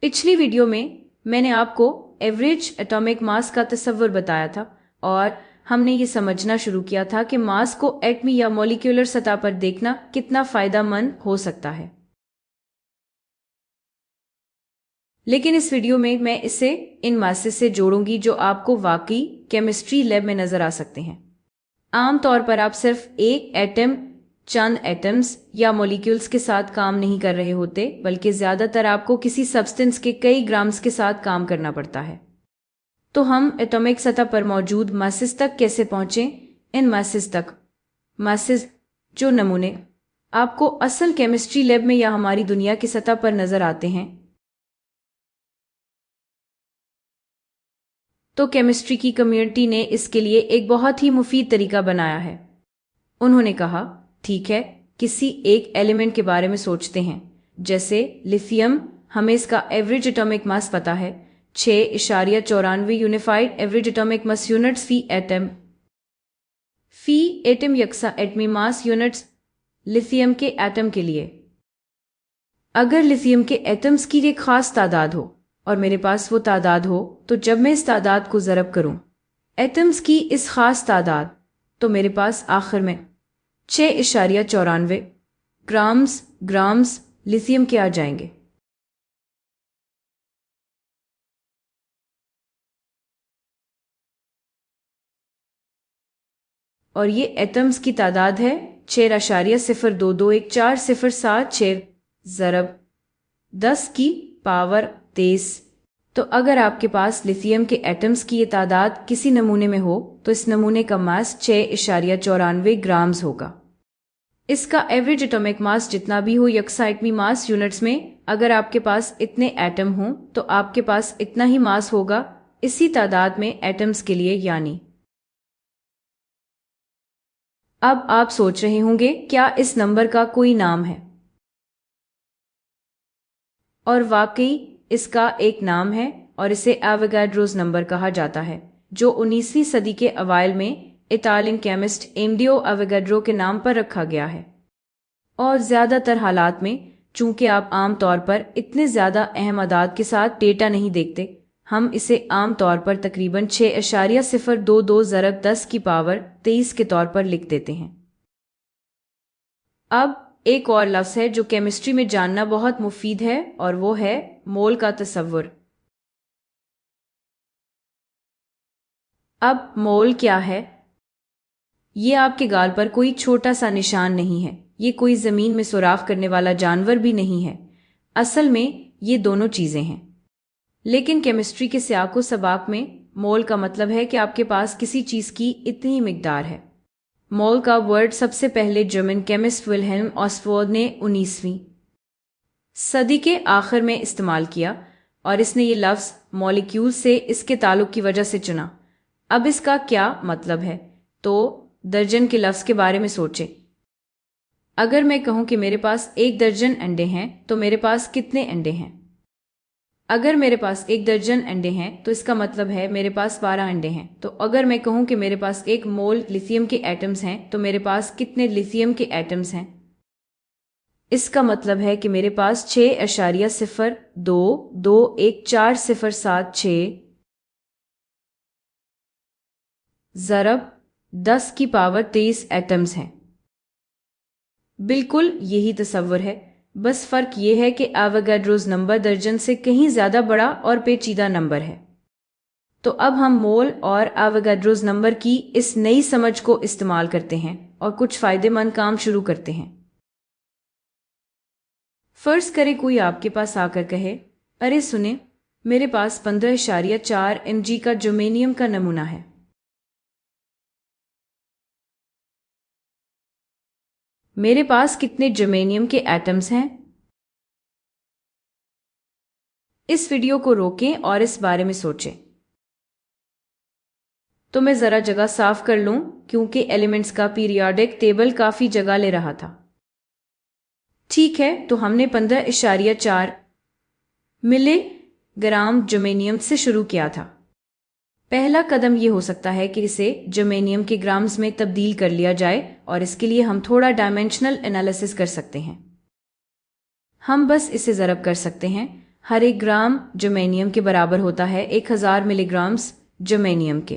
पिछली वीडियो में मैंने आपको एवरेज एटॉमिक मास का तस्वर बताया था और हमने ये समझना शुरू किया था कि मास को एटमी या मॉलिक्यूलर सतह पर देखना कितना फायदेमंद हो सकता है। लेकिन इस वीडियो में मैं इसे इन मासेस से जोड़ूंगी जो आपको वाकई केमिस्ट्री लैब में नजर आ सकते हैं। आमतौर पर आप सिर्फ एक एटम, चंद एटम्स या मॉलिक्यूल्स के साथ काम नहीं कर रहे होते, बल्कि ज्यादातर आपको किसी सब्सटेंस के कई ग्राम्स के साथ काम करना पड़ता है। तो हम एटॉमिक सतह पर मौजूद मासेस तक कैसे पहुंचे? इन मासेस तक, मासेस जो नमूने आपको असल केमिस्ट्री लैब में या हमारी दुनिया की सतह पर नजर आते हैं, तो केमिस्ट्री की कम्युनिटी ने इसके लिए एक बहुत ही मुफीद तरीका बनाया है। उन्होंने कहा, ठीक है, किसी एक एलिमेंट के बारे में सोचते हैं, जैसे लिथियम। हमें इसका एवरेज एटॉमिक मास पता है, 6.94 unified average atomic mass units फी एटम। फी एटम यकसा एटमी मास यूनिट्स लिथियम के एटम के लिए। अगर लिथियम के एटम्स की एक खास तादाद हो और मेरे पास वो तादाद हो, तो जब मैं इस तादाद को ज़रब करूं एटम्स की इस खास तादाद, तो मेरे पास आखिर में 6.94 ग्राम्स लिथियम के आ जाएंगे। और ये एटम्स की तादाद है 6.0221407 ज़रब 10 की पावर 23। तो अगर आपके पास लिथियम के एटम्स की ये तादाद किसी नमूने में हो, तो इस नमूने का मास 6.94 ग्राम्स होगा। इसका एवरेज एटॉमिक मास जितना भी हो यकसा एटमी मास यूनिट्स में, अगर आपके पास इतने एटम हों तो आपके पास इतना ही मास होगा इसी तादाद में एटम्स के लिए, यानी। अब आप सोच रहे होंगे, क्या इस नंबर का कोई नाम है? और वाकई इसका एक नाम है और इसे एवोगाड्रोस नंबर कहा जाता है, जो 19वीं सदी के अवाइल में इटालियन केमिस्ट एमडियो एवोगाड्रो के नाम पर रखा गया है। और ज्यादातर हालात में, चूंकि आप आम तौर पर इतने ज्यादा अहम अदाद के साथ डेटा नहीं देखते, हम इसे आम तौर पर तकरीबन 6.022 ज़रब 10 की पावर 23 के तौर पर लिख देते हैं। अब एक और लफ्ज़ है जो केमिस्ट्री में जानना बहुत मुफीद है, और वो है मोल का तस्वुर। अब मोल क्या है? ये आपके गाल पर कोई छोटा सा निशान नहीं है, ये कोई जमीन में सुराख करने वाला जानवर भी नहीं है। असल में ये दोनों चीजें हैं। लेकिन केमिस्ट्री के सियाको सबाक में मोल का मतलब है कि आपके पास किसी चीज की इतनी मिकदार है। मोल का वर्ड सबसे पहले जर्मन केमिस्ट विल्हेल्म ऑस्वर्ड ने 19वीं सदी के आखिर में इस्तेमाल किया, और इसने ये लफ्ज़ मॉलिक्यूल से इसके ताल्लुक की वजह से चुना। अब इसका क्या मतलब है? तो दर्जन के लफ्ज़ के बारे में सोचें। अगर मैं कहूं कि मेरे पास 1 दर्जन अंडे हैं, तो मेरे पास कितने अंडे हैं? अगर मेरे पास 1 दर्जन अंडे हैं, तो इसका मतलब है मेरे पास 12 अंडे हैं। तो अगर मैं कहूं कि मेरे पास 1 मोल लिथियम के एटम्स हैं, तो मेरे पास कितने लिथियम के एटम्स हैं? इसका मतलब है कि मेरे पास 6.0221407 ज़रब 10 की पावर 23 एटम्स हैं। बिल्कुल यही तस्वर है, बस फर्क ये है कि एवोगाड्रोस नंबर दर्जन से कहीं ज्यादा बड़ा और पेचीदा नंबर है। तो अब हम मोल और एवोगाड्रोस नंबर की इस नई समझ को इस्तेमाल करते हैं और कुछ फायदेमंद काम शुरू करते हैं। फर्ज करें कोई आपके पास आकर कहे, अरे सुने, मेरे पास 15.4 mg का जर्मेनियम का नमूना है। मेरे पास कितने जर्मेनियम के एटम्स हैं? इस वीडियो को रोकें और इस बारे में सोचें। तो मैं जरा जगह साफ कर लूं, क्योंकि एलिमेंट्स का पीरियोडिक टेबल काफी जगह ले रहा था। ठीक है, तो हमने 15.4 मिलीग्राम जर्मेनियम से शुरू किया था। पहला कदम ये हो सकता है कि इसे जर्मेनियम के ग्राम्स में तब्दील कर लिया जाए, और इसके लिए हम थोड़ा डायमेंशनल एनालिसिस कर सकते हैं। हम बस इसे ज़रब कर सकते हैं। हर 1 ग्राम जर्मेनियम के बराबर होता है 1000 मिलीग्राम्स जर्मेनियम के।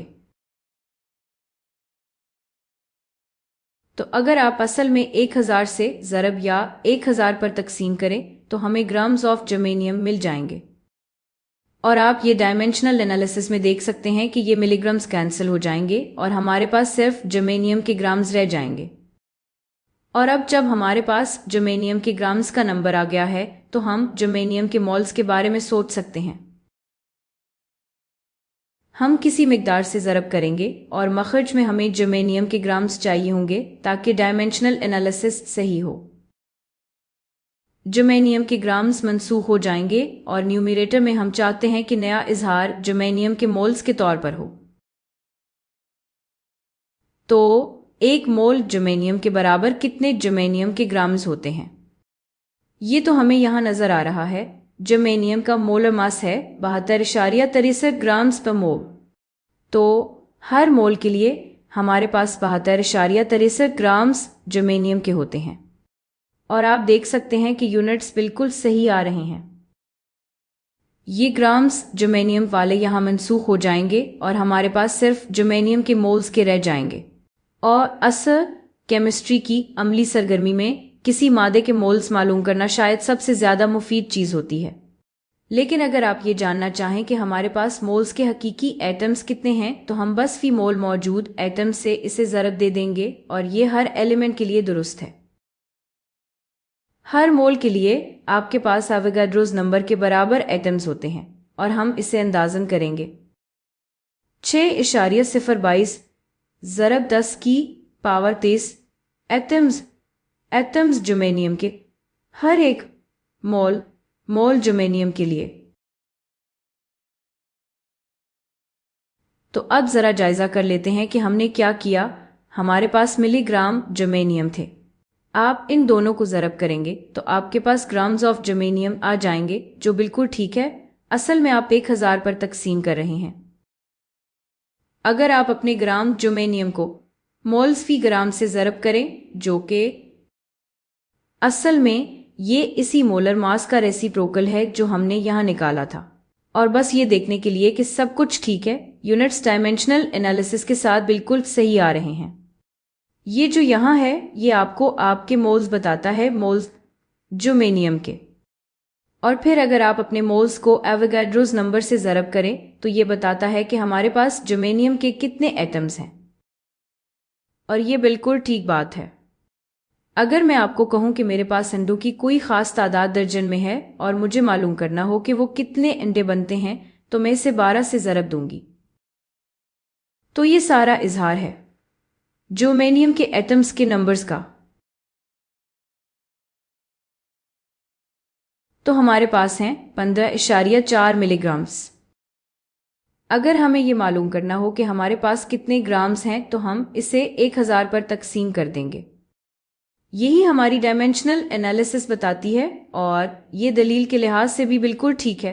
तो अगर आप असल में 1000 से ज़रब या 1000 पर तकसीम करें तो हमें ग्राम्स ऑफ जर्मेनियम मिल जाएंगे। और आप ये डायमेंशनल एनालिसिस में देख सकते हैं कि ये मिलीग्राम्स कैंसिल हो जाएंगे और हमारे पास सिर्फ जर्मेनियम के ग्राम्स रह जाएंगे। और अब जब हमारे पास जर्मेनियम के ग्राम्स का नंबर आ गया है तो हम जर्मेनियम के मोल्स के बारे में सोच सकते हैं। हम किसी मिकदार से ज़रब करेंगे और मखरज में हमें जर्मेनियम के ग्राम्स चाहिए होंगे ताकि डायमेंशनल एनालिसिस सही हो। जर्मेनियम के ग्राम्स मनसूख हो जाएंगे और न्यूमरेटर में हम चाहते हैं कि नया इजहार जर्मेनियम के मोल्स के तौर पर हो। तो 1 मोल जर्मेनियम के बराबर कितने जर्मेनियम के ग्राम्स होते हैं? ये तो हमें यहाँ नजर आ रहा है। जर्मेनियम का मोलर मास है 72.63 ग्राम्स पर मोल। तो हर मोल के लिए हमारे पास 72.63 ग्राम्स जर्मेनियम के होते हैं। और आप देख सकते हैं कि यूनिट्स बिल्कुल सही आ रहे हैं। ये ग्राम्स जर्मेनियम वाले यहाँ मनसूख हो जाएंगे और हमारे पास सिर्फ जर्मेनियम के मोल्स के रह जाएंगे। और असल केमिस्ट्री की अमली सरगर्मी में किसी मादे के मोल्स मालूम करना शायद सबसे ज़्यादा मुफीद चीज़ होती है। लेकिन अगर आप ये जानना चाहें कि हमारे पास मोल्स के हकीकी एटम्स कितने हैं तो हम बस फी मोल मौजूद एटम से इसे ज़रब दे देंगे और ये हर एलिमेंट के लिए दुरुस्त है। हर मोल के लिए आपके पास एवोगाड्रोस नंबर के बराबर एटम्स होते हैं और हम इसे अंदाज़न करेंगे 6.022 ज़रब 10 की पावर 23 एटम्स जर्मेनियम के। हर 1 मोल जर्मेनियम के लिए। तो अब जरा जायजा कर लेते हैं कि हमने क्या किया। हमारे पास मिलीग्राम जर्मेनियम थे। आप इन दोनों को ज़रब करेंगे तो आपके पास ग्राम्स ऑफ जर्मेनियम आ जाएंगे, जो बिल्कुल ठीक है। असल में आप 1000 पर तकसीम कर रहे हैं। अगर आप अपने ग्राम जर्मेनियम को मोल्स फी ग्राम से ज़रब करें, जो कि असल में ये इसी मोलर मास का रेसिप्रोकल है जो हमने यहाँ निकाला था। और बस ये देखने के लिए कि सब कुछ ठीक है, यूनिट्स डायमेंशनल एनालिसिस के साथ बिल्कुल सही आ रहे हैं। ये जो यहाँ है ये आपको आपके मोल्स बताता है, मोल्स जर्मेनियम के। और फिर अगर आप अपने मोल्स को एवोगाड्रोस नंबर से ज़रब करें तो ये बताता है कि हमारे पास जर्मेनियम के कितने एटम्स हैं। और ये बिल्कुल ठीक बात है। अगर मैं आपको कहूं कि मेरे पास अंडों की कोई खास तादाद दर्जन में है और मुझे मालूम करना हो कि वो कितने अंडे बनते हैं तो मैं इसे 12 से ज़रब दूंगी। तो ये सारा इजहार है जर्मेनियम के एटम्स के नंबर्स का। तो हमारे पास हैं 15.4 मिलीग्राम्स। अगर हमें ये मालूम करना हो कि हमारे पास कितने ग्राम्स हैं तो हम इसे 1000 पर तकसीम कर देंगे। यही हमारी डायमेंशनल एनालिसिस बताती है और ये दलील के लिहाज से भी बिल्कुल ठीक है।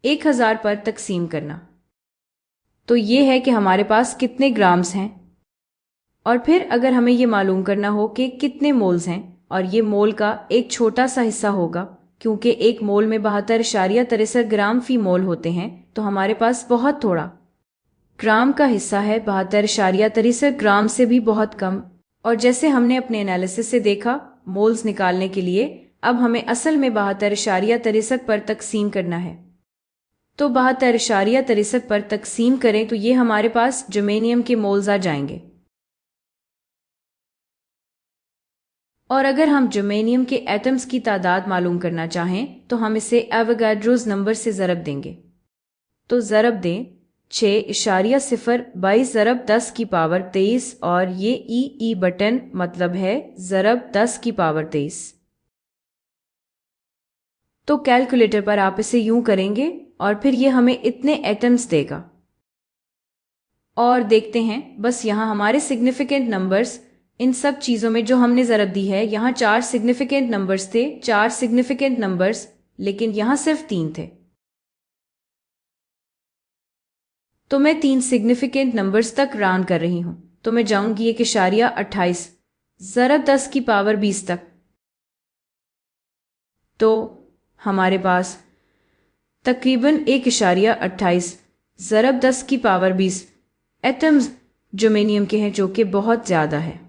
1000 पर तकसीम करना तो ये है कि हमारे पास कितने ग्राम्स हैं। और फिर अगर हमें ये मालूम करना हो कि कितने मोल्स हैं, और ये मोल का एक छोटा सा हिस्सा होगा क्योंकि 1 मोल में 72.63 ग्राम फी मोल होते हैं, तो हमारे पास बहुत थोड़ा ग्राम का हिस्सा है, 72.63 ग्राम से भी बहुत कम। और जैसे हमने अपने एनालिसिस से देखा, मोल्स निकालने के लिए अब हमें असल में 72.63 पर तकसीम करना है। तो 72.63 पर तकसीम करें तो ये हमारे पास जर्मेनियम के मोल्स आ जाएंगे। और अगर हम जर्मेनियम के एटम्स की तादाद मालूम करना चाहें तो हम इसे एवोगाड्रोस नंबर से ज़रब देंगे। तो ज़रब दें 6.022 ज़रब 10 की पावर 23 और ये ई बटन मतलब है ज़रब 10 की पावर 23। तो कैलकुलेटर पर आप इसे यूं करेंगे और फिर ये हमें इतने एटम्स देगा। और देखते हैं बस यहाँ हमारे सिग्निफिकेंट नंबर्स, इन सब चीज़ों में जो हमने ज़रब दी है, यहाँ 4 सिग्निफिकेंट नंबर्स थे, 4 सिग्निफिकेंट नंबर्स, लेकिन यहाँ सिर्फ 3 थे। तो मैं 3 सिग्निफिकेंट नंबर्स तक राउंड कर रही हूं, तो मैं जाऊंगी 1.28 ज़रब 10 की पावर 20 तक। तो हमारे पास تقریباً 1.28 ضرب 10 کی پاور 20 ایٹمز جرمینیم کے ہیں، جو کہ بہت زیادہ ہے۔